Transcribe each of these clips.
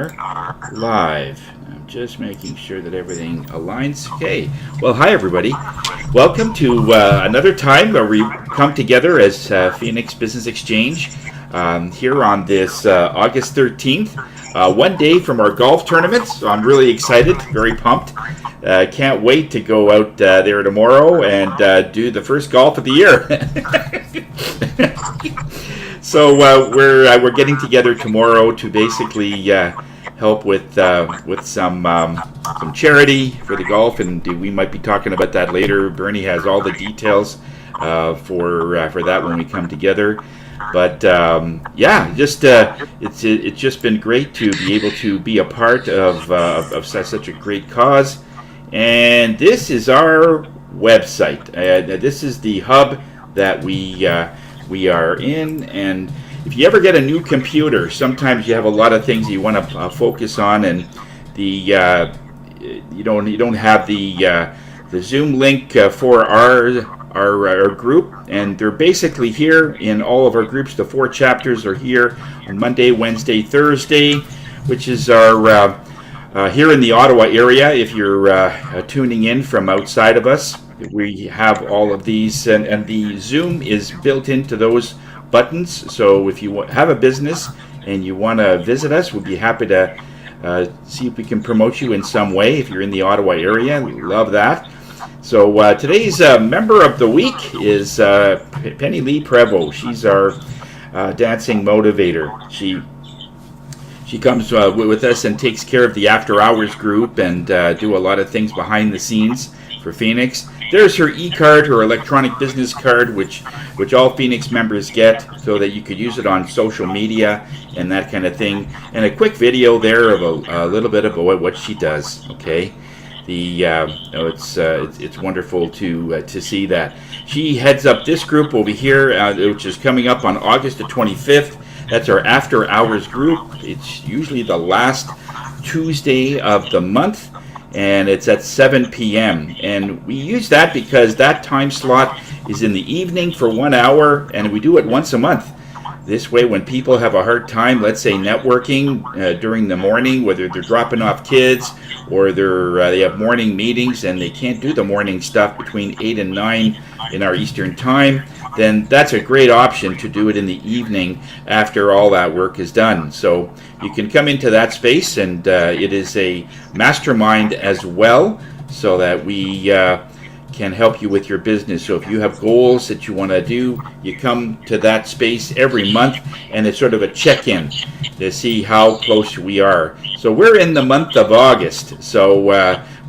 are live. I'm just making sure that everything aligns. Okay. Well, hi, everybody. Welcome to another time where we come together as Phoenix Business Exchange here on this August 13th. One day from our golf tournament. So I'm really excited, very pumped. Can't wait to go out there tomorrow and do the first golf of the year. So we're getting together tomorrow to basically help with some charity for the golf, and we might be talking about that later. Bernie has all the details for that when we come together. But it's just been great to be able to be a part of such a great cause. And this is our website. This is the hub that we are in. And if you ever get a new computer, sometimes you have a lot of things you want to focus on, and you don't have the Zoom link for our group, and they're basically here in all of our groups. The 4 chapters are here on Monday, Wednesday, Thursday, which is our here in the Ottawa area. If you're tuning in from outside of us, we have all of these, and the Zoom is built into those buttons. So if you have a business and you want to visit us, we'd be happy to see if we can promote you in some way if you're in the Ottawa area. We love that. So today's member of the week is Penny Lee Prevost. She's our dancing motivator. She comes with us and takes care of the after hours group and do a lot of things behind the scenes for Phoenix. There's her e-card, her electronic business card, which all Phoenix members get, so that you could use it on social media and that kind of thing. And a quick video there of a little bit about what she does. Okay, it's wonderful to see that. She heads up this group over here, which is coming up on August the 25th. That's our after hours group. It's usually the last Tuesday of the month, and it's at 7 p.m. And we use that because that time slot is in the evening for 1 hour, and we do it once a month. This way, when people have a hard time, let's say networking during the morning, whether they're dropping off kids or they have morning meetings and they can't do the morning stuff between 8 and 9 in our Eastern time, then that's a great option to do it in the evening after all that work is done. So you can come into that space, and it is a mastermind as well, so that we can help you with your business. So if you have goals that you want to do, you come to that space every month, and it's sort of a check-in to see how close we are. So we're in the month of August, so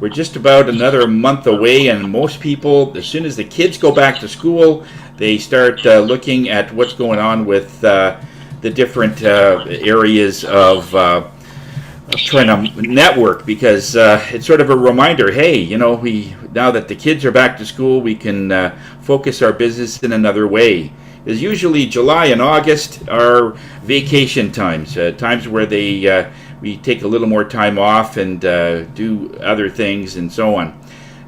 we're just about another month away, and most people, as soon as the kids go back to school, they start looking at what's going on with the different areas of trying to network, because it's sort of a reminder, hey, now that the kids are back to school, we can focus our business in another way. Because usually July and August are vacation times, times where we take a little more time off and do other things and so on.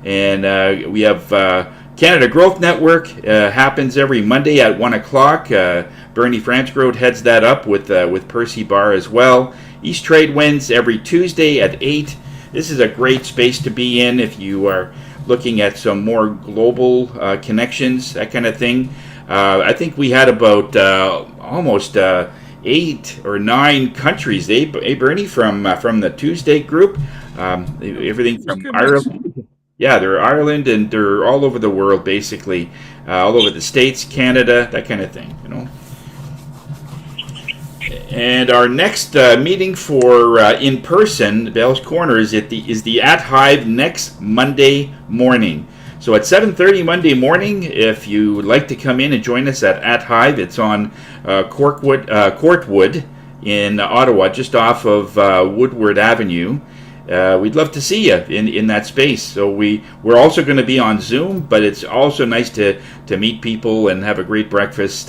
And we have Canada Growth Network happens every Monday at 1 o'clock. Bernie Franchgrove heads that up with Percy Barr as well. East Trade Winds every Tuesday at 8. This is a great space to be in if you are looking at some more global connections, that kind of thing. I think we had about almost 8 or 9 countries, Bernie, from the Tuesday group. Everything from Ireland. Yeah, they're Ireland, and they're all over the world, basically. All over the States, Canada, that kind of thing, And our next meeting for in person, Bell's Corner, is the At Hive next Monday morning. So at 7:30 Monday morning, if you would like to come in and join us at Hive, it's on Courtwood in Ottawa, just off of Woodward Avenue. We'd love to see you in that space. So we're also going to be on Zoom, but it's also nice to meet people and have a great breakfast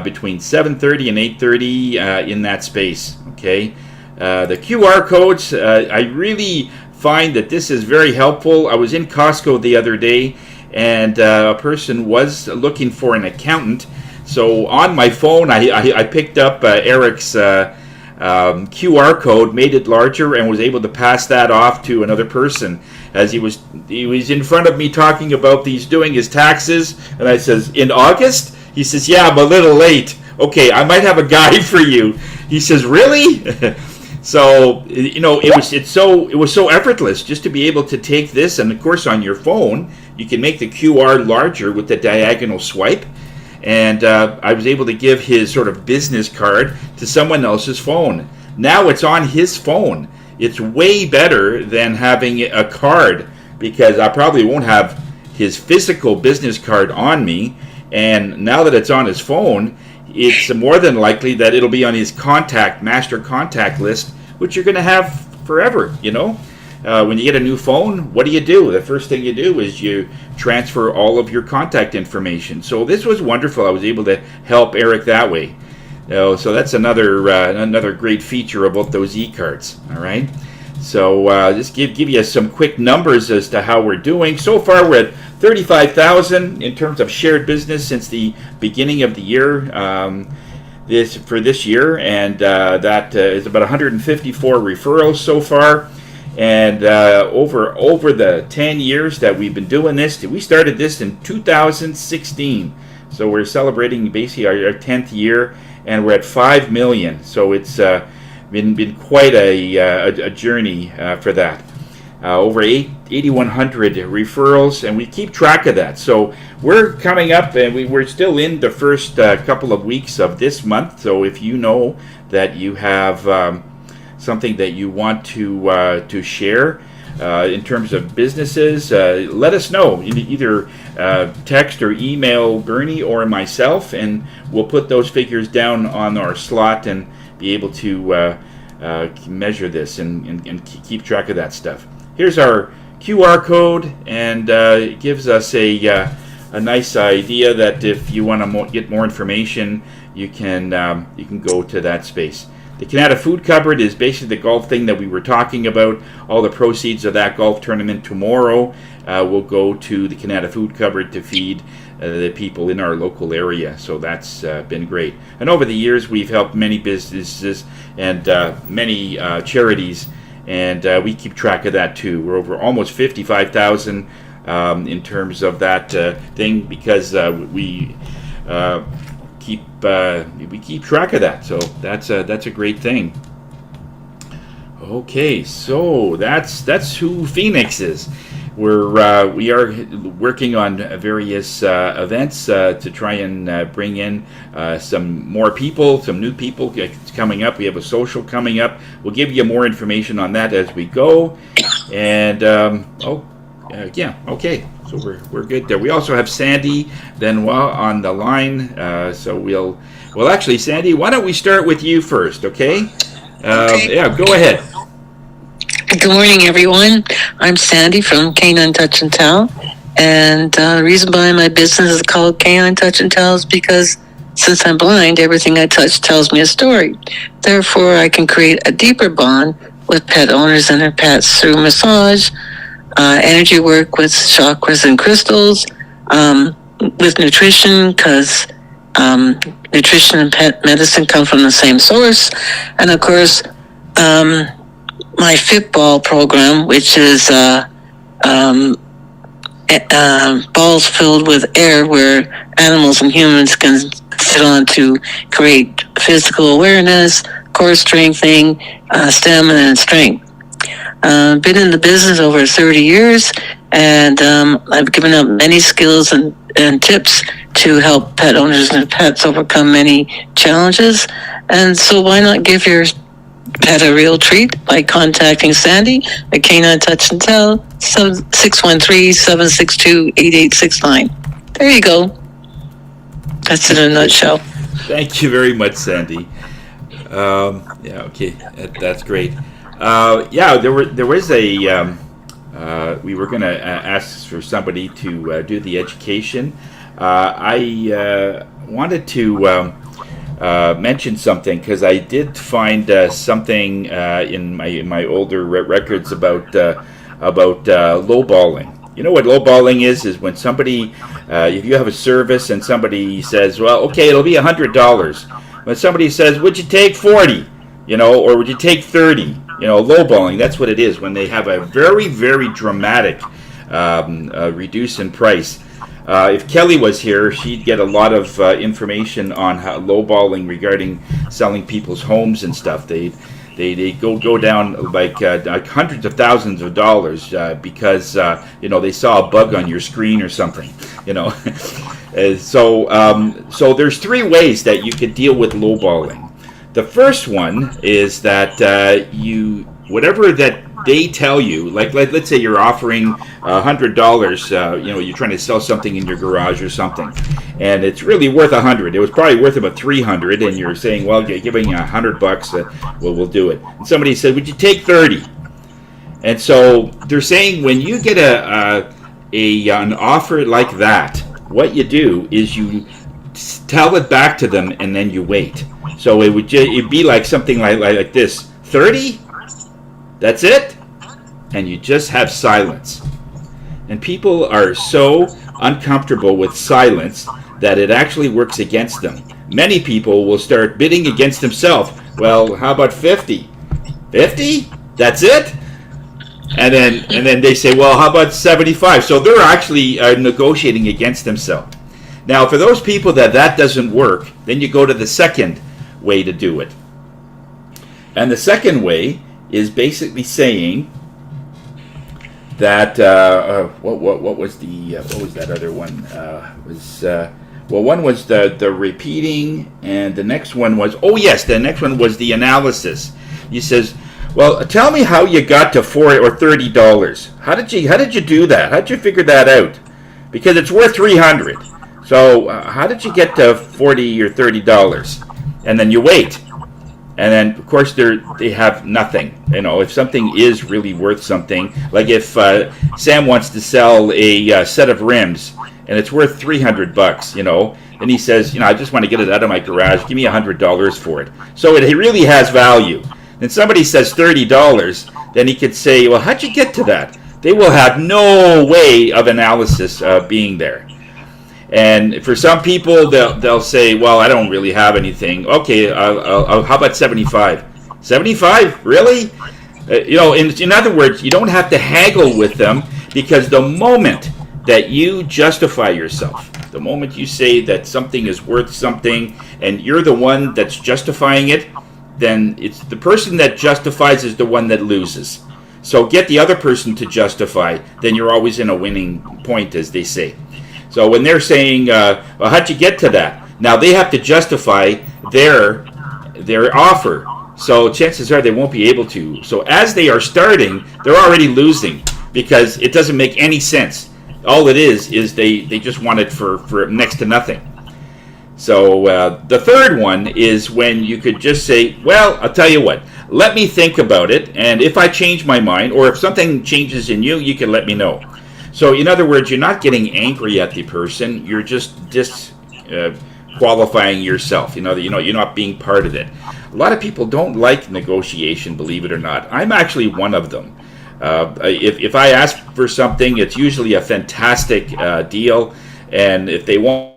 between 7:30 and 8:30 in that space. Okay, the QR codes, I really find that this is very helpful. I was in Costco the other day, and a person was looking for an accountant. So on my phone, I picked up Eric's QR code, made it larger, and was able to pass that off to another person as he was in front of me talking about he's doing his taxes, and I says, in August? He says, yeah, I'm a little late. Okay, I might have a guide for you. He says, really? So, it was so effortless just to be able to take this, and of course on your phone you can make the QR larger with the diagonal swipe. And I was able to give his sort of business card to someone else's phone. Now it's on his phone. It's way better than having a card, because I probably won't have his physical business card on me. And now that it's on his phone, it's more than likely that it'll be on his master contact list, which you're going to have forever, When you get a new phone, what do? The first thing you do is you transfer all of your contact information. So this was wonderful. I was able to help Eric that way. So that's another great feature about those e-cards. All right. So just give you some quick numbers as to how we're doing. So far, we're at 35,000 in terms of shared business since the beginning of the year. This year, and that is about 154 referrals so far. And over the 10 years that we've been doing this, we started this in 2016. So we're celebrating basically our 10th year, and we're at 5 million. So it's been quite a journey for that. Over 8,100 referrals, and we keep track of that. So we're coming up, and we're still in the first couple of weeks of this month. So if you know that you have something that you want to share in terms of businesses, let us know. Either text or email Bernie or myself, and we'll put those figures down on our slot and be able to measure this and keep track of that stuff. Here's our QR code, and it gives us a nice idea that if you want to get more information, you can go to that space. The Canada Food Cupboard is basically the golf thing that we were talking about. All the proceeds of that golf tournament tomorrow will go to the Canada Food Cupboard to feed the people in our local area. So that's been great. And over the years, we've helped many businesses and many charities, and we keep track of that too. We're over almost 55,000 in terms of that thing, because we keep track of that. So that's a great thing. Okay, so that's who Phoenix is. We are working on various events to try and bring in some more people, some new people. It's coming up. We have a social coming up. We'll give you more information on that as we go. And okay. So we're good there. We also have Sandy Benoit on the line. So we'll actually, Sandy, why don't we start with you first? Okay. Yeah, go ahead. Good morning, everyone. I'm Sandy from Canine Touch and Tell, and the reason behind my business is called Canine Touch and Tell is because since I'm blind, everything I touch tells me a story. Therefore, I can create a deeper bond with pet owners and their pets through massage, energy work with chakras and crystals, with nutrition, because nutrition and pet medicine come from the same source, and of course, my Fitball program, which is balls filled with air where animals and humans can sit on to create physical awareness, core strengthening, stamina, and strength. Been in the business over 30 years, and I've given out many skills and tips to help pet owners and pets overcome many challenges. And so why not give your pet a real treat by contacting Sandy at Canine Touch and Tell, 613-762-8869. There you go. That's it in a nutshell. Thank you very much, Sandy. Okay, that's great. There was a we were going to ask for somebody to do the education. I wanted to mention something, because I did find something in my older records about lowballing. You know what lowballing is? Is when somebody, if you have a service and somebody says, well, okay, it'll be $100. When somebody says, would you take 40? or would you take 30? Lowballing, that's what it is when they have a very, very dramatic reduce in price. If Kelly was here, she'd get a lot of information on how lowballing regarding selling people's homes and stuff. They go down like hundreds of thousands of dollars because they saw a bug on your screen or something. So there's three ways that you could deal with lowballing. The first one is that whatever that they tell you, like let's say you're offering $100, you're trying to sell something in your garage or something, and it's really worth $100. It was probably worth about $300, and you're saying, well, giving you $100, we'll do it. And somebody said, would you take 30? And so they're saying when you get an offer like that, what you do is you tell it back to them, and then you wait. So it'd be like something like this: 30. That's it? And you just have silence. And people are so uncomfortable with silence that it actually works against them. Many people will start bidding against themselves. Well, how about 50? 50? That's it? And then they say, well, how about 75? So they're actually negotiating against themselves. Now, for those people that doesn't work, then you go to the second way to do it. And the second way is basically saying that what was that other one? One was the repeating, and the next one was the next one was the analysis. He says, well, tell me how you got to $4 or $30. How did you do that? How did you figure that out? Because it's worth $300. So how did you get to $40 or $30? And then you wait. And then, of course, they have nothing. If something is really worth something, like if Sam wants to sell a set of rims and it's worth $300, and he says, I just want to get it out of my garage. Give me $100 for it. So it really has value. And somebody says $30, then he could say, well, how'd you get to that? They will have no way of analysis being there. And for some people, they'll say, well, I don't really have anything. Okay, how about 75? 75? Really? In other words, you don't have to haggle with them, because the moment that you justify yourself, the moment you say that something is worth something and you're the one that's justifying it, then it's the person that justifies is the one that loses. So get the other person to justify, then you're always in a winning point, as they say. So when they're saying, well, how'd you get to that? Now they have to justify their offer. So chances are they won't be able to. So as they are starting, they're already losing, because it doesn't make any sense. All it is they just want it for next to nothing. So the third one is when you could just say, well, I'll tell you what, let me think about it, and if I change my mind, or if something changes in you, you can let me know. So in other words, you're not getting angry at the person, you're just disqualifying yourself. You're not being part of it. A lot of people don't like negotiation, believe it or not. I'm actually one of them. If I ask for something, it's usually a fantastic deal, and if they won't.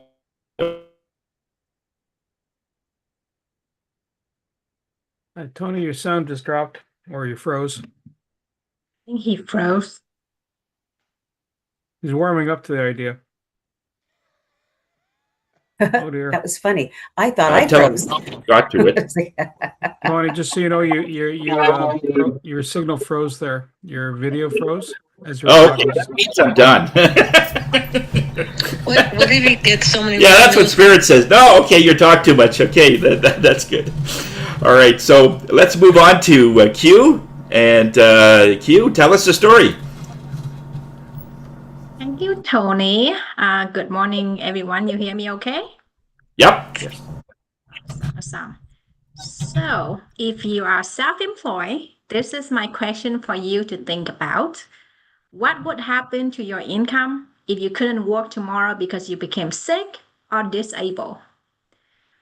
Tony, your sound just dropped, or you froze. I think he froze. He's warming up to the idea. Oh dear. That was funny. I thought I Tell froze. him got to it. Tony, just so you know, your signal froze there. Your video froze as you were talking. That means I'm done. What if you get so many? Yeah, that's what Spirit says. No, okay, you talk too much. Okay, that's good. All right, so let's move on to Q. And Q, tell us the story. Thank you, Tony. Good morning, everyone. You hear me okay? Yep. Awesome. So, if you are self-employed, this is my question for you to think about. What would happen to your income if you couldn't work tomorrow because you became sick or disabled?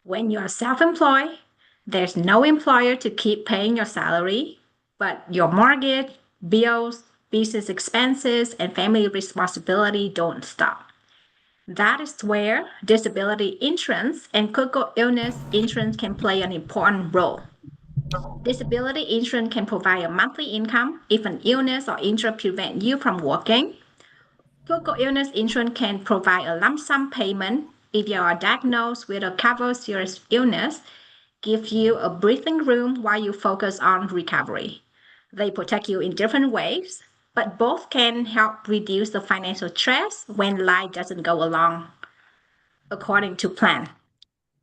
When you are self-employed, there's no employer to keep paying your salary, but your mortgage, bills, business expenses, and family responsibility don't stop. That is where disability insurance and critical illness insurance can play an important role. Disability insurance can provide a monthly income if an illness or injury prevents you from working. Critical illness insurance can provide a lump sum payment if you are diagnosed with a covered serious illness, give you a breathing room while you focus on recovery. They protect you in different ways, but both can help reduce the financial stress when life doesn't go along according to plan.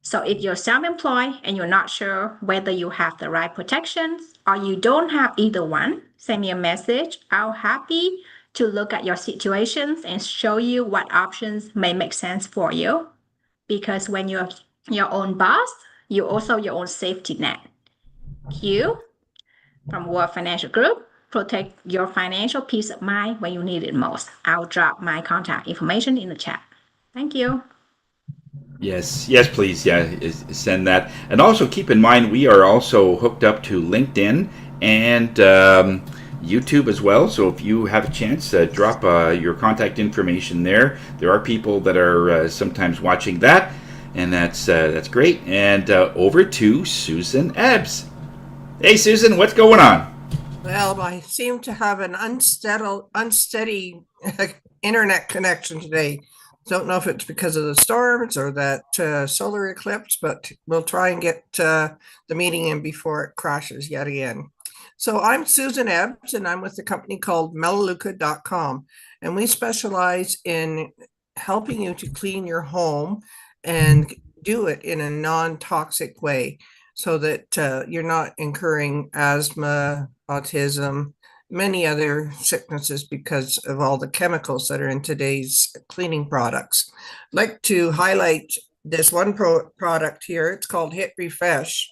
So if you're self-employed and you're not sure whether you have the right protections or you don't have either one, send me a message. I'll happy to look at your situations and show you what options may make sense for you. Because when you're your own boss, you're also your own safety net. Q from World Financial Group. Protect your financial peace of mind when you need it most. I'll drop my contact information in the chat. Thank you. Yes, yes, please. Yeah, send that. And also keep in mind, we are also hooked up to LinkedIn and YouTube as well. So if you have a chance, drop your contact information there. There are people that are sometimes watching that, and that's great. And over to Susan Ebbs. Hey, Susan, what's going on? Well, I seem to have an unsteady internet connection today. Don't know if it's because of the storms or that solar eclipse, but we'll try and get the meeting in before it crashes yet again. So I'm Susan Ebbs, and I'm with a company called Melaleuca.com, and we specialize in helping you to clean your home and do it in a non-toxic way so that you're not incurring asthma, autism, many other sicknesses because of all the chemicals that are in today's cleaning products. I'd like to highlight this one product here. It's called Hit Refresh.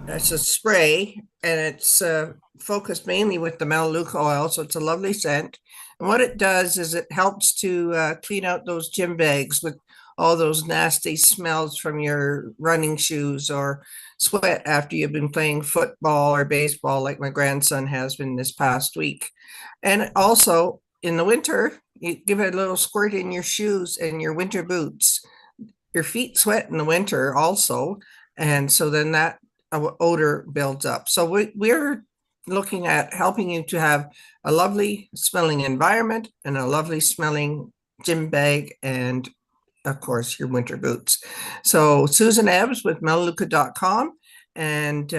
It's a spray, and it's focused mainly with the Melaleuca oil, so it's a lovely scent. And what it does is it helps to clean out those gym bags with all those nasty smells from your running shoes or sweat after you've been playing football or baseball like my grandson has been this past week. And also in the winter, you give it a little squirt in your shoes and your winter boots. Your feet sweat in the winter also, and so then that odor builds up. So we're looking at helping you to have a lovely smelling environment and a lovely smelling gym bag and of course, your winter boots. So Susan Ebbs with Melaleuca.com, and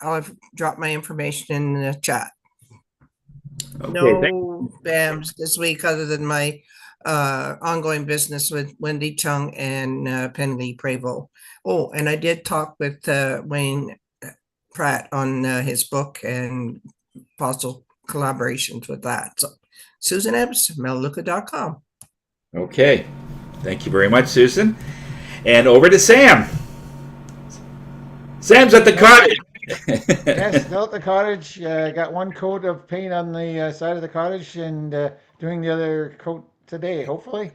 I'll drop my information in the chat. Okay, no BAMs this week other than my ongoing business with Wendy Chung and Penley Prevost. Oh, and I did talk with Wayne Pratt on his book and possible collaborations with that. So Susan Ebbs, Melaleuca.com. Okay. Thank you very much, Susan. And over to Sam. Sam's at the cottage. Yes, still at the cottage. Got one coat of paint on the side of the cottage and doing the other coat today, hopefully.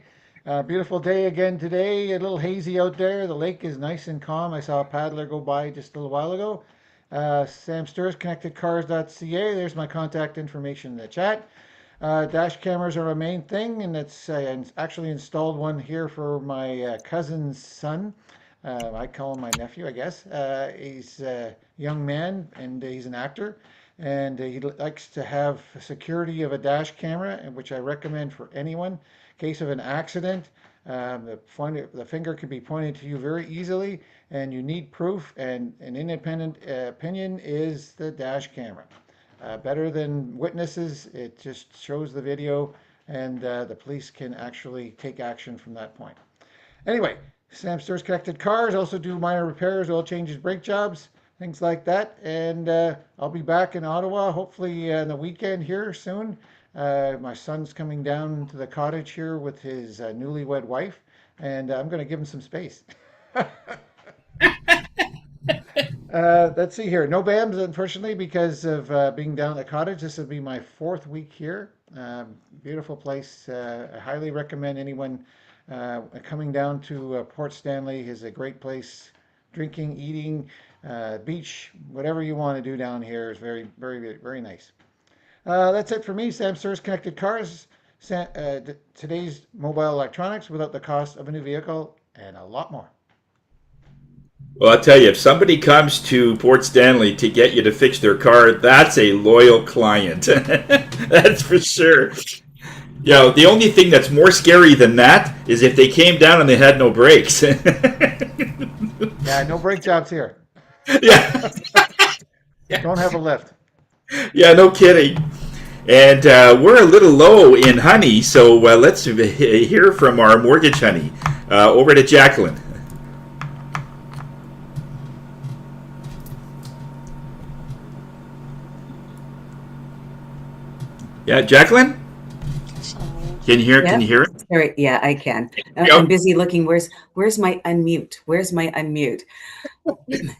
Beautiful day again today. A little hazy out there. The lake is nice and calm. I saw a paddler go by just a little while ago. Sam Sturz, connectedcars.ca. There's my contact information in the chat. Dash cameras are a main thing, and it's actually installed one here for my cousin's son. I call him my nephew, I guess. He's a young man, and he's an actor, and he likes to have security of a dash camera, which I recommend for anyone. In case of an accident, the finger can be pointed to you very easily, and you need proof, and an independent opinion is the dash camera. Better than witnesses, it just shows the video, and the police can actually take action from that point. Anyway, Sam Sturz Connected Cars also do minor repairs, oil changes, brake jobs, things like that. And I'll be back in Ottawa, hopefully on the weekend here soon. My son's coming down to the cottage here with his newlywed wife, and I'm going to give him some space. Let's see here. No BAMs, unfortunately, because of being down at the cottage. This will be my 4th week here. Beautiful place. I highly recommend anyone coming down to Port Stanley. Is a great place. Drinking, eating, beach, whatever you want to do down here is very, very, very nice. That's it for me. Sam Sturz Connected Cars. Today's mobile electronics without the cost of a new vehicle and a lot more. Well, I'll tell you, if somebody comes to Port Stanley to get you to fix their car, that's a loyal client. That's for sure. You know, the only thing that's more scary than that is if they came down and they had no brakes. Yeah, no brake jobs here. Yeah, Don't have a lift. yeah, no kidding. And we're a little low in honey, so let's hear from our mortgage honey. Over to Jacqueline. Yeah, Jacqueline? Can you hear? Yeah. Can you hear it? Sorry, yeah, I can. Yep. I'm busy looking. Where's my unmute? Where's my unmute?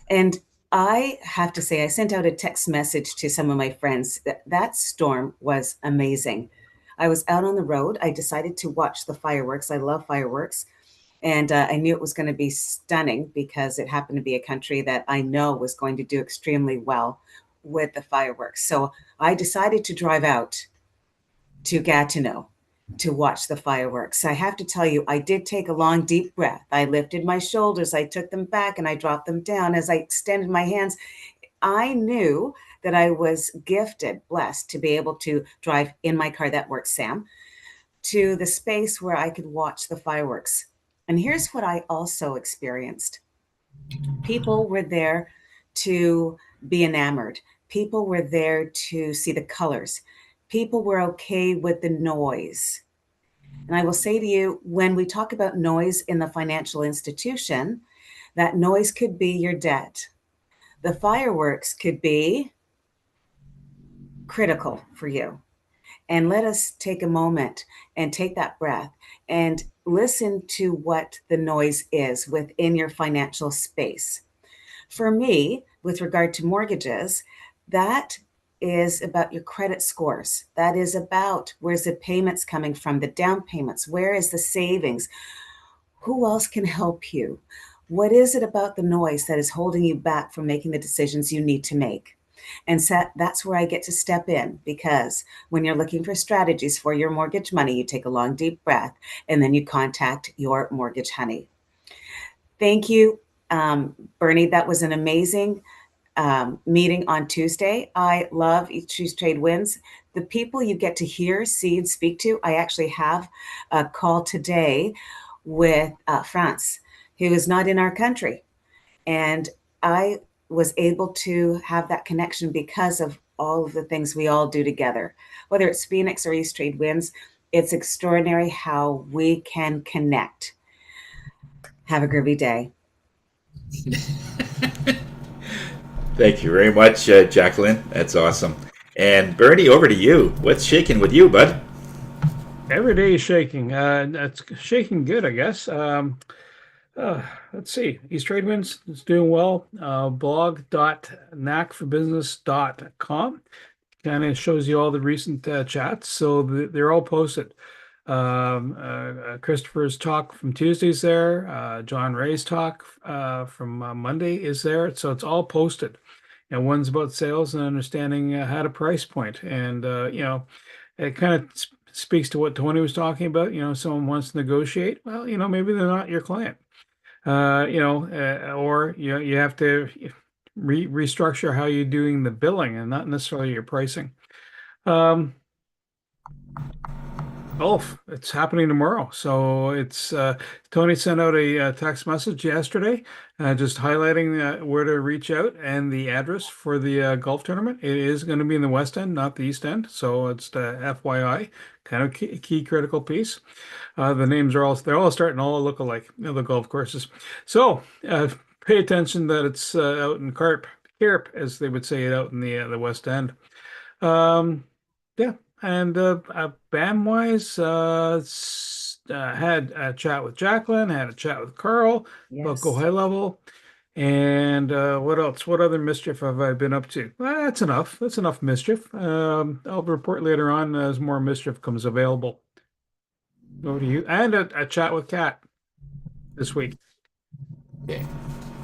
And I have to say, I sent out a text message to some of my friends. That storm was amazing. I was out on the road. I decided to watch the fireworks. I love fireworks. And I knew it was going to be stunning because it happened to be a country that I know was going to do extremely well with the fireworks. So I decided to drive out to Gatineau to watch the fireworks. I have to tell you, I did take a long, deep breath. I lifted my shoulders, I took them back, and I dropped them down. As I extended my hands, I knew that I was gifted, blessed to be able to drive in my car. That works, Sam, to the space where I could watch the fireworks. And here's what I also experienced. People were there to be enamored. People were there to see the colors. People were okay with the noise. And I will say to you, when we talk about noise in the financial institution, that noise could be your debt. The fireworks could be critical for you. And let us take a moment and take that breath and listen to what the noise is within your financial space. For me, with regard to mortgages, that is about your credit scores. That is about where's the payments coming from, the down payments, where is the savings? Who else can help you? What is it about the noise that is holding you back from making the decisions you need to make? And so that's where I get to step in, because when you're looking for strategies for your mortgage money, you take a long, deep breath, and then you contact your mortgage honey. Thank you, Bernie. That was an amazing meeting on Tuesday. I love Choose Trade Wins. The people you get to hear, see, and speak to. I actually have a call today with France, who is not in our country. And I was able to have that connection because of all of the things we all do together. Whether it's Phoenix or East Trade Winds, it's extraordinary how we can connect. Have a groovy day. Thank you very much, Jacqueline. That's awesome. And Bernie, over to you. What's shaking with you, bud? Every day is shaking. It's shaking good, I guess. Let's see. East Trade Winds is doing well. Blog.knackforbusiness.com kind of shows you all the recent chats. So they're all posted. Christopher's talk from Tuesday's there. John Ray's talk from Monday is there. So it's all posted. And one's about sales and understanding how to price point. And, it kind of speaks to what Tony was talking about. Someone wants to negotiate. Well, maybe they're not your client. Or you have to restructure how you're doing the billing and not necessarily your pricing. It's happening tomorrow. So it's Tony sent out a text message yesterday, just highlighting where to reach out and the address for the golf tournament. It is going to be in the West End, not the East End. So it's the FYI, kind of key critical piece. The names they're all starting all look alike, the golf courses. So pay attention that it's out in Carp, as they would say it out in the West End. Yeah. And BAM-wise, had a chat with Jacqueline, had a chat with Carl about Go High Level. And what else? What other mischief have I been up to? Well, that's enough. That's enough mischief. I'll report later on as more mischief comes available. Over to you. And a chat with Kat this week.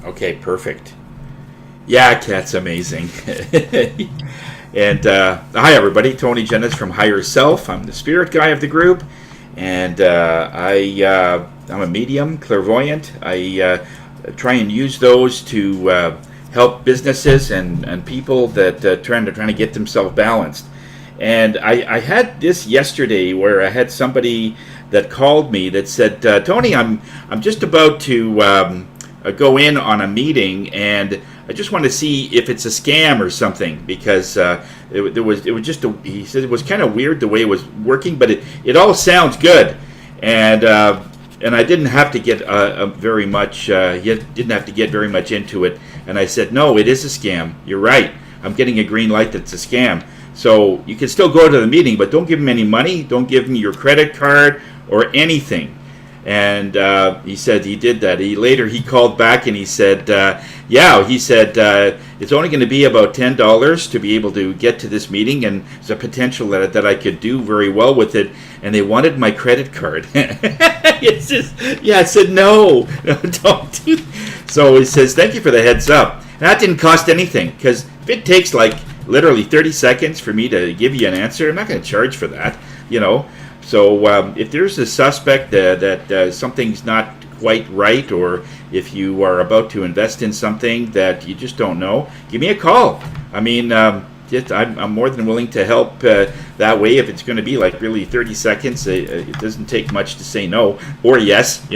Okay, perfect. Yeah, Kat's amazing. And hi, everybody. Tony Jennis from Higher Self. I'm the spirit guy of the group, and I'm a medium, clairvoyant. I try and use those to help businesses and people that trying to get themselves balanced. And I had this yesterday where I had somebody that called me that said, Tony, I'm just about to go in on a meeting, and I just want to see if it's a scam or something, because it was just he said it was kind of weird the way it was working, but it all sounds good, and I didn't have to get very much. He didn't have to get very much into it, and I said, no, it is a scam. You're right. I'm getting a green light that's a scam. So you can still go to the meeting, but don't give him any money. Don't give him your credit card or anything. And he said he did that. Later he called back and he said, it's only going to be about $10 to be able to get to this meeting, and there's a potential that I could do very well with it. And they wanted my credit card. I said no, don't do. So he says, thank you for the heads up. And that didn't cost anything, because if it takes like literally 30 seconds for me to give you an answer, I'm not going to charge for that, So if there's a suspect that something's not quite right, or if you are about to invest in something that you just don't know, give me a call. I mean, I'm more than willing to help that way. If it's going to be like really 30 seconds, it doesn't take much to say no or yes,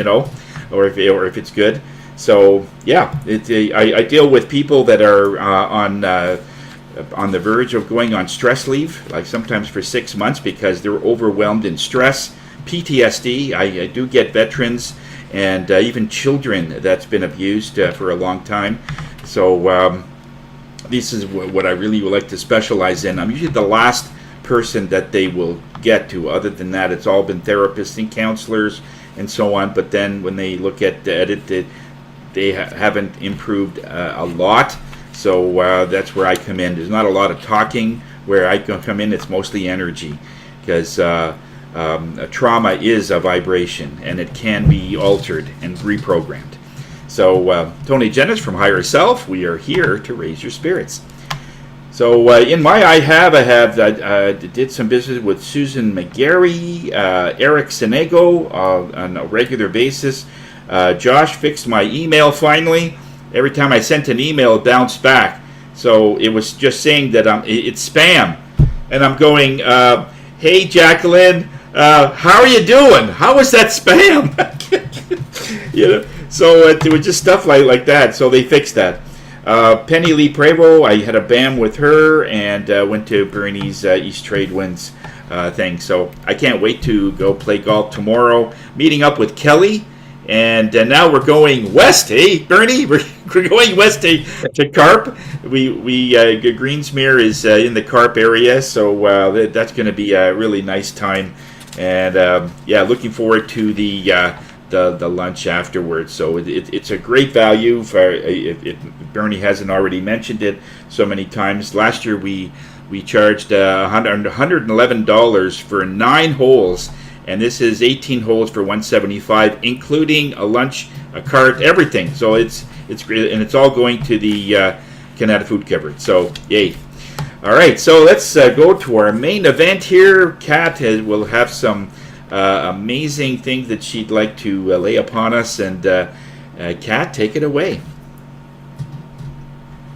or if it's good. So yeah, I deal with people that are on the verge of going on stress leave, like sometimes for 6 months, because they're overwhelmed in stress, PTSD. I do get veterans and even children that's been abused for a long time. So this is what I really would like to specialize in. I'm usually the last person that they will get to. Other than that, it's all been therapists and counselors and so on. But then when they look at it, they haven't improved a lot. So that's where I come in. There's not a lot of talking. Where I come in, it's mostly energy, because trauma is a vibration, and it can be altered and reprogrammed. So Tony Jennis from Higher Self, we are here to raise your spirits. So in my I did some business with Susan McGarry, Eric Senego on a regular basis. Josh fixed my email finally. Every time I sent an email, it bounced back. So it was just saying that it's spam. And I'm going, hey, Jacqueline, how are you doing? How was that spam? So it was just stuff like that. So they fixed that. Penny Lee Prevo, I had a BAM with her, and went to Bernie's East Trade Winds thing. So I can't wait to go play golf tomorrow. Meeting up with Kelly. And now we're going west, hey Bernie? We're going west to Carp. Greensmere is in the Carp area, so that's going to be a really nice time. And looking forward to the lunch afterwards. So it's a great value for if Bernie hasn't already mentioned it so many times. Last year we charged $111 for 9 holes. And this is 18 holes for $175, including a lunch, a cart, everything. So it's great, and it's all going to the Canada Food Cupboard. So yay! All right, so let's go to our main event here. Kat will have some amazing things that she'd like to lay upon us, and Kat, take it away.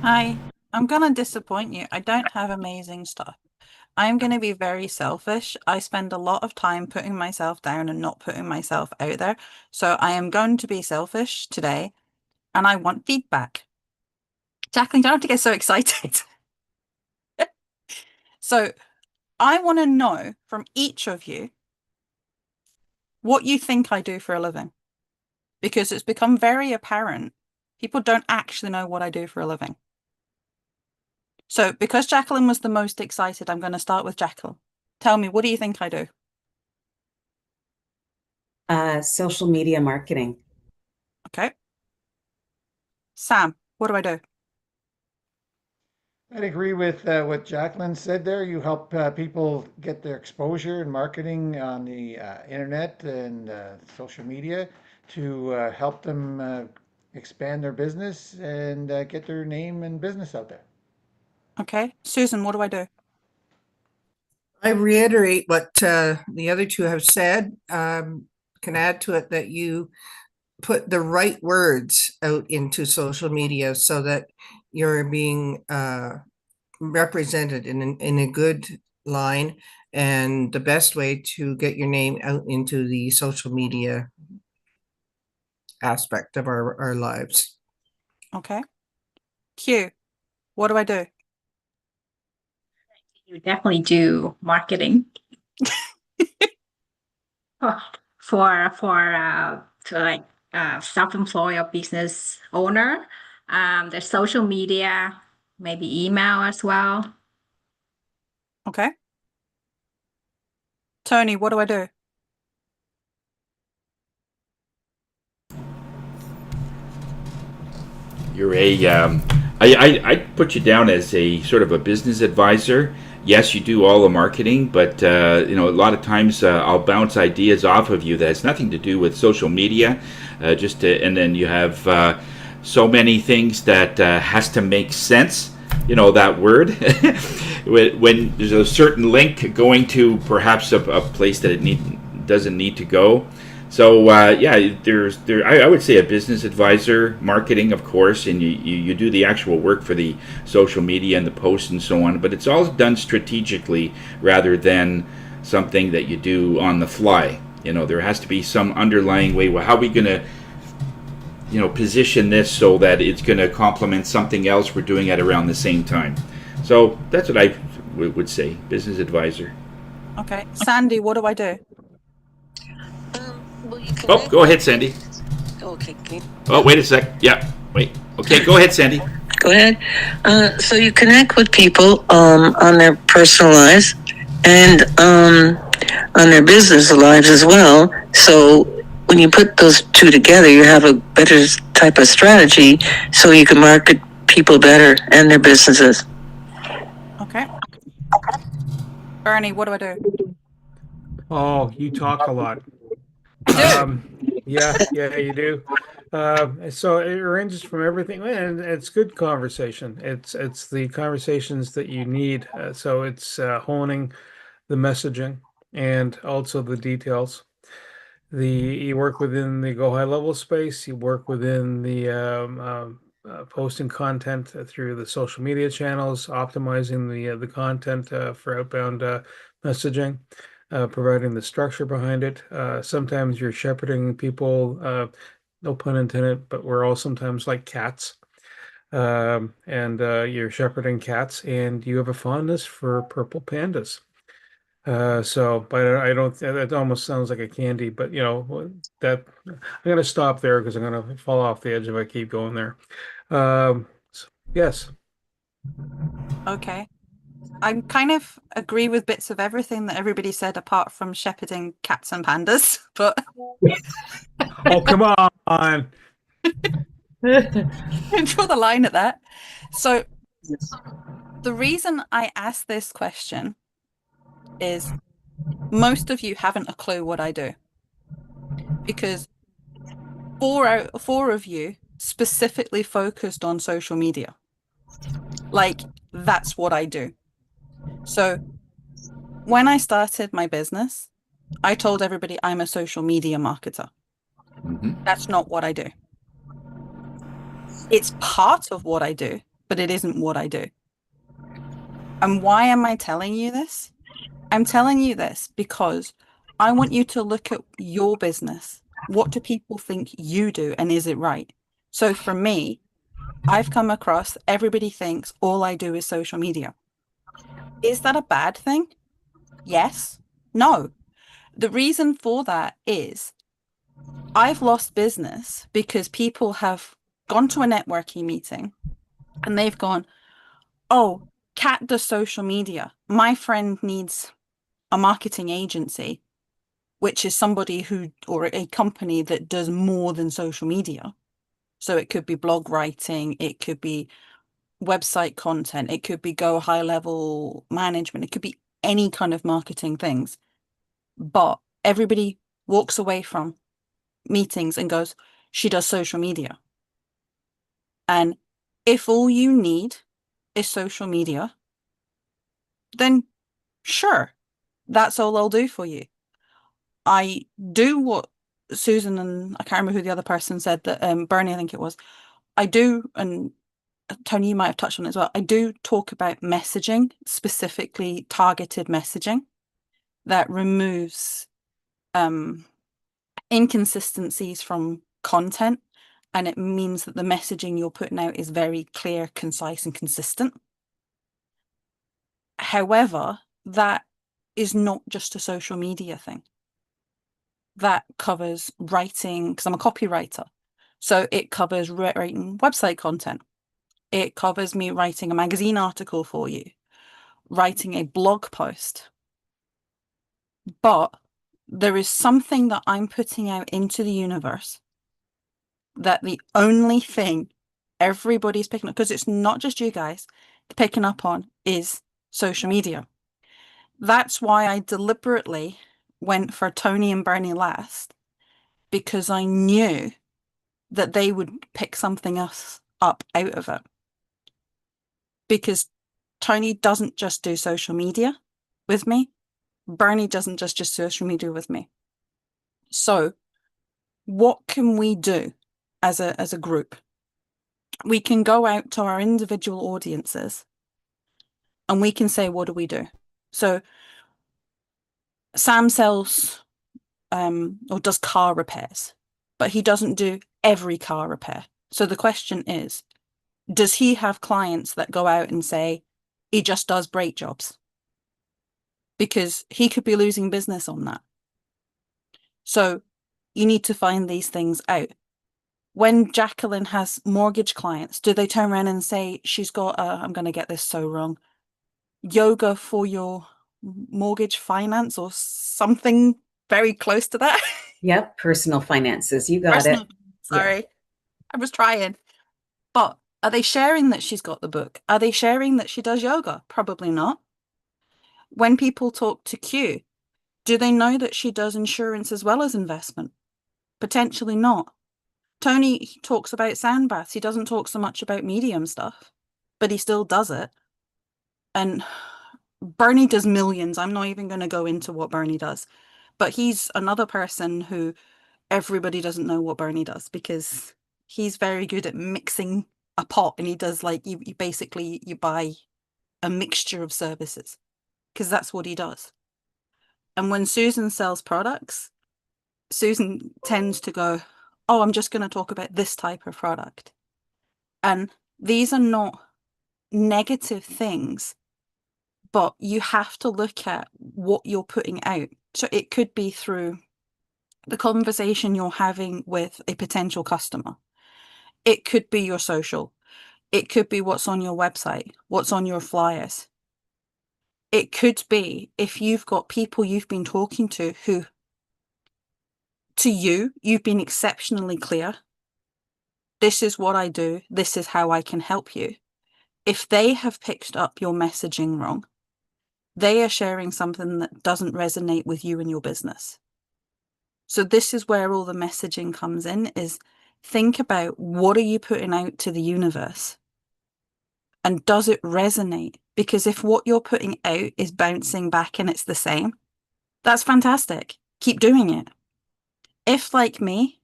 Hi, I'm gonna disappoint you. I don't have amazing stuff. I'm going to be very selfish. I spend a lot of time putting myself down and not putting myself out there. So I am going to be selfish today, and I want feedback. Jacqueline, don't have to get so excited. So I want to know from each of you what you think I do for a living, because it's become very apparent people don't actually know what I do for a living. So because Jacqueline was the most excited, I'm going to start with Jacqueline. Tell me, what do you think I do? Social media marketing. Okay. Sam, what do I do? I'd agree with what Jacqueline said there. You help people get their exposure and marketing on the internet and social media to help them expand their business and get their name and business out there. Okay. Susan, what do I do? I reiterate what the other two have said. Can add to it that you put the right words out into social media so that you're being represented in a good line, and the best way to get your name out into the social media aspect of our lives. Okay. Q, what do I do? You definitely do marketing for like self-employed or business owner. There's social media, maybe email as well. Okay. Tony, what do I do? You're I'd put you down as a sort of a business advisor. Yes, you do all the marketing, but you know, a lot of times I'll bounce ideas off of you that has nothing to do with social media. And then you have so many things that has to make sense. You know that word when there's a certain link going to perhaps a place that doesn't need to go. So yeah, I would say a business advisor, marketing, of course, and you do the actual work for the social media and the posts and so on. But it's all done strategically rather than something that you do on the fly. You know, there has to be some underlying way. Well, how are we going to, you know, position this so that it's going to complement something else we're doing at around the same time? So that's what I would say, business advisor. Okay. Sandy, what do I do? Oh, go ahead, Sandy. Okay. Oh, wait a sec. Yeah, wait. Okay, go ahead, Sandy. Go ahead. So you connect with people on their personal lives and on their business lives as well. So when you put those two together, you have a better type of strategy so you can market people better and their businesses. Okay. Bernie, what do I do? Oh, you talk a lot. I do. Yeah, you do. So it ranges from everything, and it's good conversation. It's the conversations that you need. So it's honing the messaging and also the details. You work within the go high level space. You work within the posting content through the social media channels, optimizing the content for outbound messaging, providing the structure behind it. Sometimes you're shepherding people. No pun intended, but we're all sometimes like cats. And you're shepherding cats, and you have a fondness for purple pandas. But I don't. That almost sounds like a candy, but you know that I'm gonna stop there because I'm gonna fall off the edge if I keep going there. Yes. Okay. I kind of agree with bits of everything that everybody said apart from shepherding cats and pandas, but Oh, come on. draw the line at that. So the reason I asked this question is most of you haven't a clue what I do. Because four of you specifically focused on social media. Like, that's what I do. So when I started my business, I told everybody I'm a social media marketer. That's not what I do. It's part of what I do, but it isn't what I do. And why am I telling you this? I'm telling you this because I want you to look at your business. What do people think you do, and is it right? So for me, I've come across everybody thinks all I do is social media. Is that a bad thing? Yes. No. The reason for that is I've lost business because people have gone to a networking meeting and they've gone, oh, Kat does social media. My friend needs a marketing agency, which is somebody who, or a company that does more than social media. So it could be blog writing, it could be website content, it could be go high level management, it could be any kind of marketing things. But everybody walks away from meetings and goes, she does social media. And if all you need is social media, then sure, that's all I'll do for you. I do what Susan and I can't remember who the other person said that, Bernie, I think it was. I do, and Tony, you might have touched on it as well. I do talk about messaging, specifically targeted messaging that removes inconsistencies from content, and it means that the messaging you're putting out is very clear, concise, and consistent. However, that is not just a social media thing. That covers writing, because I'm a copywriter. So it covers writing website content. It covers me writing a magazine article for you, writing a blog post. But there is something that I'm putting out into the universe that the only thing everybody's picking up, because it's not just you guys picking up on, is social media. That's why I deliberately went for Tony and Bernie last, because I knew that they would pick something else up out of it. Because Tony doesn't just do social media with me. Bernie doesn't just do social media with me. So what can we do as a group? We can go out to our individual audiences and we can say, what do we do? So Sam sells or does car repairs, but he doesn't do every car repair. So the question is, does he have clients that go out and say he just does brake jobs? Because he could be losing business on that. So you need to find these things out. When Jacqueline has mortgage clients, do they turn around and say she's got, I'm going to get this so wrong, yoga for your mortgage finance or something very close to that? Yep, personal finances. You got Personal, it. sorry, I was trying. But are they sharing that she's got the book? Are they sharing that she does yoga? Probably not. When people talk to Q, do they know that she does insurance as well as investment? Potentially not. Tony talks about sound baths. He doesn't talk so much about medium stuff, but he still does it. And Bernie does millions. I'm not even going to go into what Bernie does, but he's another person who everybody doesn't know what Bernie does, because he's very good at mixing a pot, and he does, like, you basically you buy a mixture of services, because that's what he does. And when Susan sells products, Susan tends to go, oh, I'm just going to talk about this type of product. And these are not negative things, but you have to look at what you're putting out. So it could be through the conversation you're having with a potential customer. It could be your social. It could be what's on your website, what's on your flyers. It could be if you've got people you've been talking to who, to you've been exceptionally clear. This is what I do. This is how I can help you. If they have picked up your messaging wrong, they are sharing something that doesn't resonate with you and your business. So this is where all the messaging comes in, is think about what are you putting out to the universe? And does it resonate? Because if what you're putting out is bouncing back and it's the same, that's fantastic. Keep doing it. If, like me,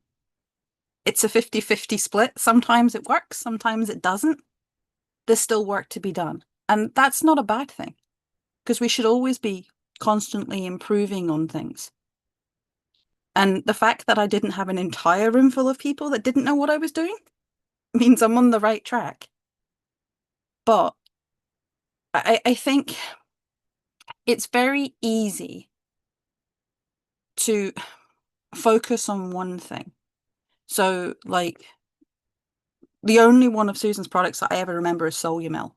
it's a 50-50 split, sometimes it works, sometimes it doesn't, there's still work to be done. And that's not a bad thing, because we should always be constantly improving on things. And the fact that I didn't have an entire room full of people that didn't know what I was doing means I'm on the right track. But I think it's very easy to focus on one thing. So, like, the only one of Susan's products that I ever remember is Solumel.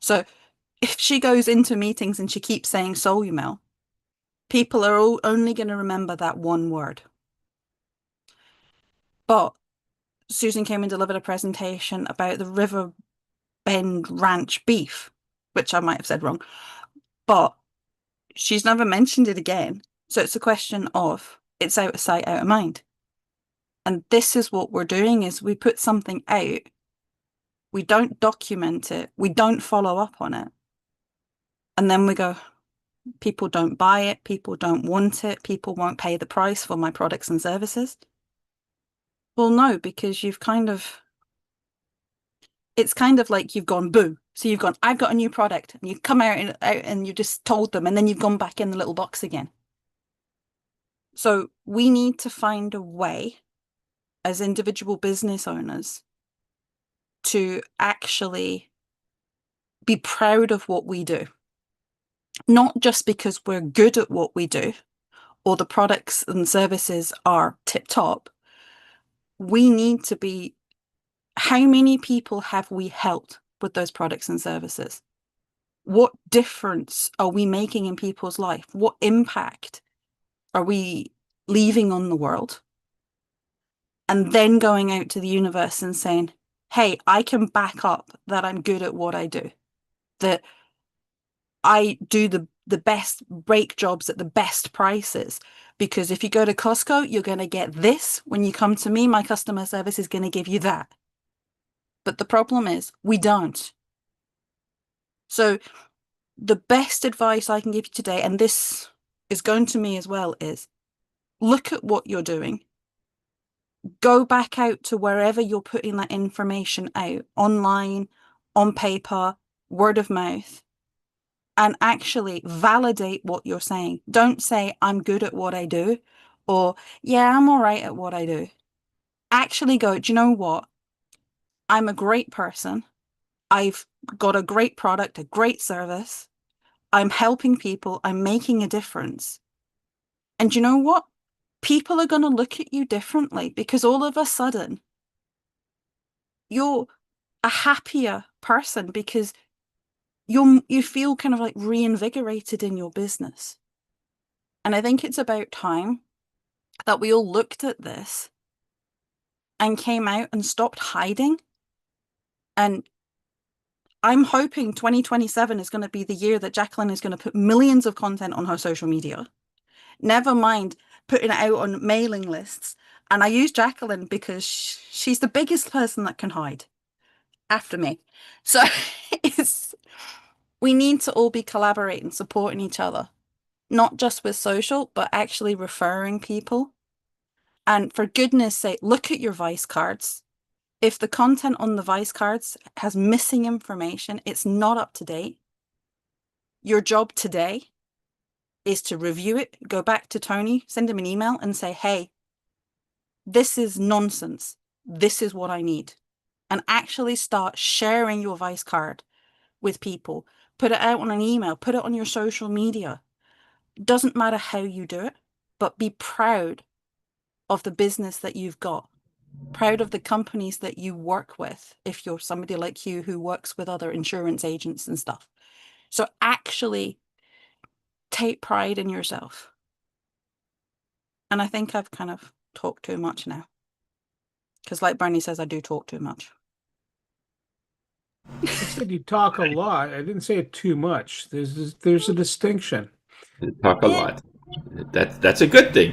So if she goes into meetings and she keeps saying Solumel, people are all only going to remember that one word. But Susan came and delivered a presentation about the River Bend Ranch beef, which I might have said wrong, but she's never mentioned it again. So it's a question of, it's out of sight, out of mind. And this is what we're doing, is we put something out, we don't document it, we don't follow up on it. And then we go, People don't buy it. People don't want it. People won't pay the price for my products and services. Well, no, because you've it's kind of like you've gone boo. So you've gone, I've got a new product, and you come out and you just told them, and then you've gone back in the little box again. So we need to find a way as individual business owners to actually be proud of what we do. Not just because we're good at what we do or the products and services are tip top. We need to be, how many people have we helped with those products and services? What difference are we making in people's life? What impact are we leaving on the world? And then going out to the universe and saying, hey, I can back up that I'm good at what I do, that I do the best break jobs at the best prices. Because if you go to Costco, you're going to get this. When you come to me, my customer service is going to give you that. But the problem is we don't. So the best advice I can give you today, and this is going to me as well, is look at what you're doing. Go back out to wherever you're putting that information out, online, on paper, word of mouth, and actually validate what you're saying. Don't say, I'm good at what I do, or, yeah, I'm all right at what I do. Actually go, do you know what? I'm a great person. I've got a great product, a great service. I'm helping people. I'm making a difference. And you know what? People are going to look at you differently, because all of a sudden you're a happier person, because you feel kind of like reinvigorated in your business. And I think it's about time that we all looked at this and came out and stopped hiding. And I'm hoping 2027 is going to be the year that Jacqueline is going to put millions of content on her social media. Never mind putting it out on mailing lists. And I use Jacqueline because she's the biggest person that can hide after me. So we need to all be collaborating, supporting each other, not just with social, but actually referring people. And for goodness sake, look at your Vice cards. If the content on the Vice cards has missing information, it's not up to date. Your job today is to review it, go back to Tony, send him an email and say, hey, this is nonsense. This is what I need. And actually start sharing your Vice card with people. Put it out on an email, put it on your social media. Doesn't matter how you do it, but be proud of the business that you've got. Proud of the companies that you work with, if you're somebody like you who works with other insurance agents and stuff. So actually take pride in yourself. And I think I've kind of talked too much now. Because like Bernie says, I do talk too much. I said you talk a lot. I didn't say it too much. There's a distinction. Talk a lot. That's a good thing.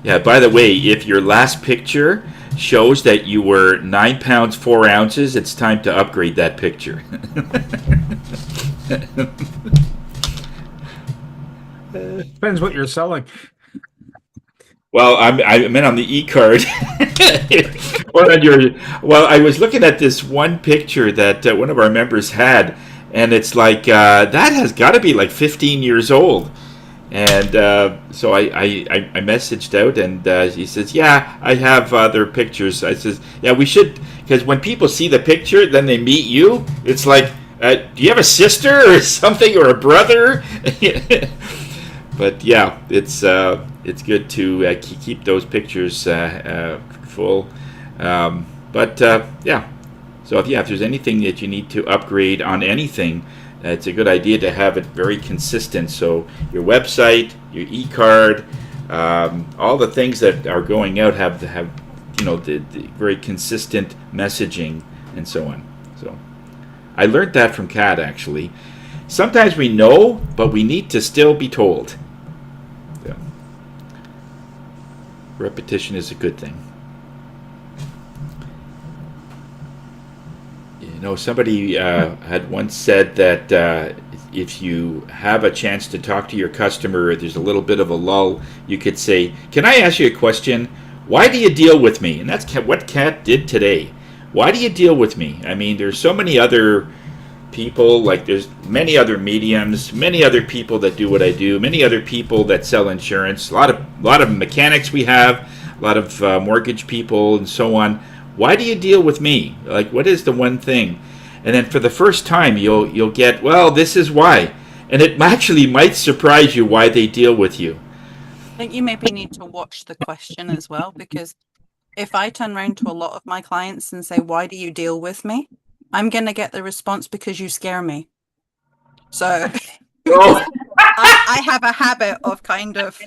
Yeah, by the way, if your last picture shows that you were 9 pounds 4 ounces, it's time to upgrade that picture. Depends what you're selling. Well, I meant on the e-card. Or on your. Well, I was looking at this one picture that one of our members had, and it's like that has got to be like 15 years old. And so I messaged out, and he says, yeah, I have other pictures. I says, yeah, we should, because when people see the picture, then they meet you. It's like, do you have a sister or something, or a brother? But yeah, it's good to keep those pictures full. But yeah, so if there's anything that you need to upgrade on anything, it's a good idea to have it very consistent. So your website, your e-card, all the things that are going out have the very consistent messaging and so on. So I learned that from Kat, actually. Sometimes we know, but we need to still be told. So, repetition is a good thing. somebody had once said that if you have a chance to talk to your customer, there's a little bit of a lull, you could say, "Can I ask you a question? Why do you deal with me?" And that's what Kat did today. Why do you deal with me? I mean, there's so many other people, like there's many other mediums, many other people that do what I do, many other people that sell insurance, a lot of mechanics we have, a lot of mortgage people and so on. Why do you deal with me? Like, what is the one thing? And then for the first time, you'll get, well, this is why, and it actually might surprise you why they deal with you. I think you maybe need to watch the question as well, because if I turn around to a lot of my clients and say, "Why do you deal with me?" I'm going to get the response, "Because you scare me." So Oh, I have a habit of kind of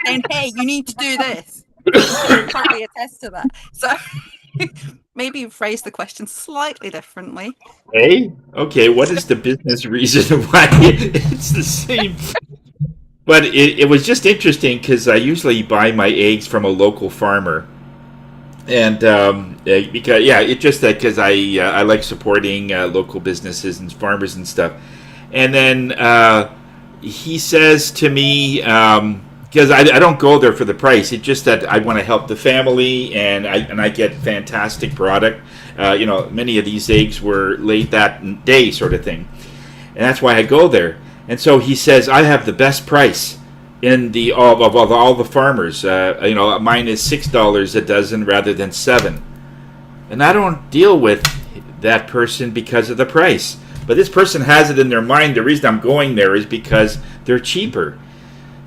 saying, "Hey, you need to do this." You can probably attest to that. So maybe phrase the question slightly differently. hey, okay, what is the business reason why it's the same? But it was just interesting because I usually buy my eggs from a local farmer, and because yeah, it just that because I like supporting local businesses and farmers and stuff. And then he says to me, because I don't go there for the price. It's just that I want to help the family, and I get fantastic product. Many of these eggs were laid that day, sort of thing, and that's why I go there. And so he says, "I have the best price in the of all the farmers. Mine is $6 a dozen rather than 7." And I don't deal with that person because of the price. But this person has it in their mind. The reason I'm going there is because they're cheaper.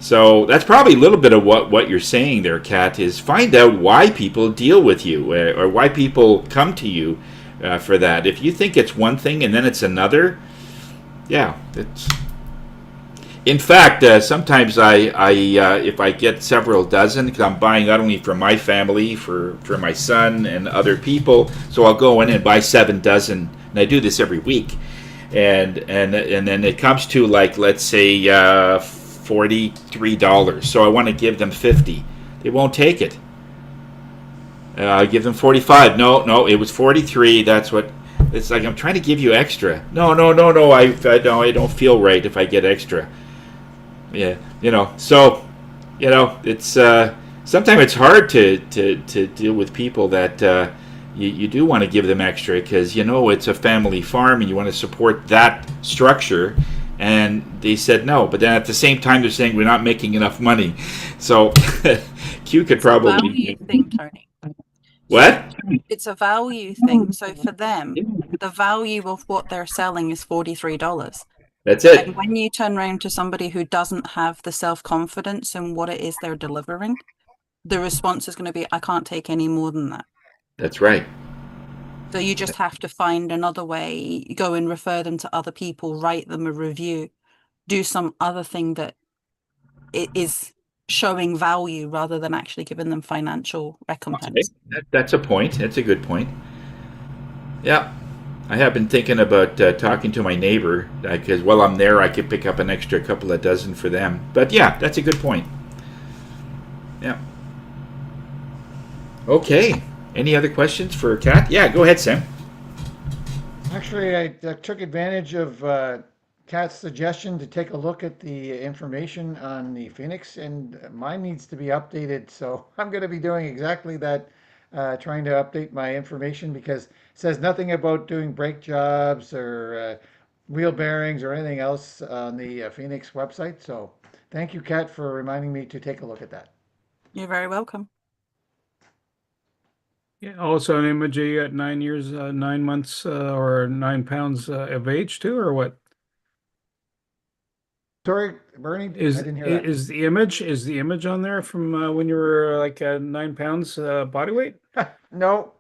So that's probably a little bit of what you're saying there, Kat, is find out why people deal with you or why people come to you for that. If you think it's one thing and then it's another, yeah, it's. In fact, sometimes I if I get several dozen, because I'm buying not only for my family, for my son and other people, so I'll go in and buy 7 dozen, and I do this every week, and then it comes to, like, let's say $43. So I want to give them 50. They won't take it. I give them 45. No, it was 43. That's what. It's like I'm trying to give you extra. No. I don't feel right if I get extra. Yeah, so it's sometimes it's hard to deal with people that you do want to give them extra because it's a family farm and you want to support that structure, and they said no, but then at the same time they're saying we're not making enough money. So Q could probably Value thing, Tony. what? It's a value thing. So for them, the value of what they're selling is $43. That's it. And when you turn around to somebody who doesn't have the self-confidence in what it is they're delivering, the response is going to be, "I can't take any more than that." That's right. So you just have to find another way, go and refer them to other people, write them a review, do some other thing that it is showing value rather than actually giving them financial recompense. That's a point. That's a good point. Yeah. I have been thinking about talking to my neighbor because while I'm there, I could pick up an extra couple of dozen for them. But yeah, that's a good point. Yeah. Okay. Any other questions for Kat? Yeah, go ahead, Sam. Actually, I took advantage of Kat's suggestion to take a look at the information on the Phoenix, and mine needs to be updated. So I'm going to be doing exactly that, trying to update my information because it says nothing about doing brake jobs or wheel bearings or anything else on the Phoenix website. So thank you, Kat, for reminding me to take a look at that. You're very welcome. Yeah, also an image at 9 years, 9 months, or 9 pounds of age too, or what? Sorry, Bernie, I didn't hear that. Is the image on there from when you were like 9 pounds body weight? No,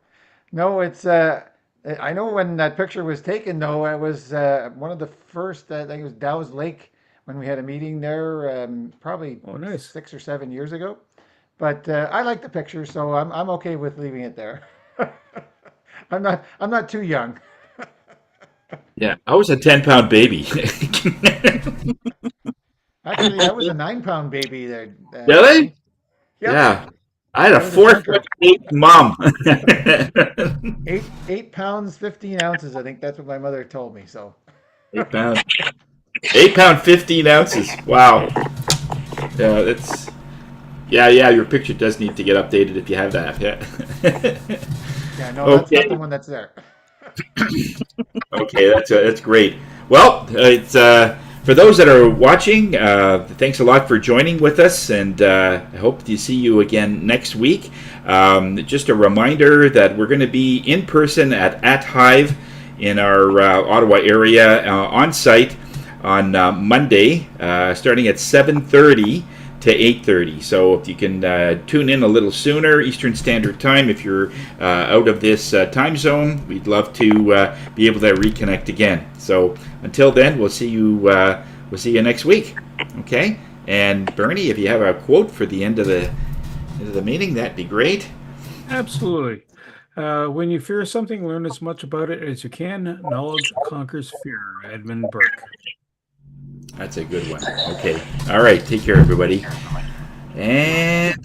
it's I know when that picture was taken though, it was one of the first, I think it was Dow's Lake when we had a meeting there, probably Oh, nice. 6 or 7 years ago. But I like the picture, so I'm okay with leaving it there. I'm not too young. Yeah, I was a 10-pound baby. Actually, I was a 9-pound baby there. Really? Yep. Yeah. I had a That was a chunker. 4'8" mom. 8 pounds 15 ounces. I think that's what my mother told me. So 8 pounds. 8 pound 15 ounces. Wow. Yeah, that's. Yeah. Your picture does need to get updated if you have that. Yeah. yeah, no, that's not Okay. the one that's there. Okay, that's great. Well, it's for those that are watching. Thanks a lot for joining with us, and I hope to see you again next week. Just a reminder that we're going to be in person at Hive in our Ottawa area on site on Monday, starting at 7:30 to 8:30. So if you can tune in a little sooner, Eastern Standard Time, if you're out of this time zone, we'd love to be able to reconnect again. So until then, we'll see you next week. Okay. And Bernie, if you have a quote for the end of the meeting, that'd be great. Absolutely. When you fear something, learn as much about it as you can. Knowledge conquers fear. Edmund Burke. That's a good one. Okay. All right. Take care, everybody. And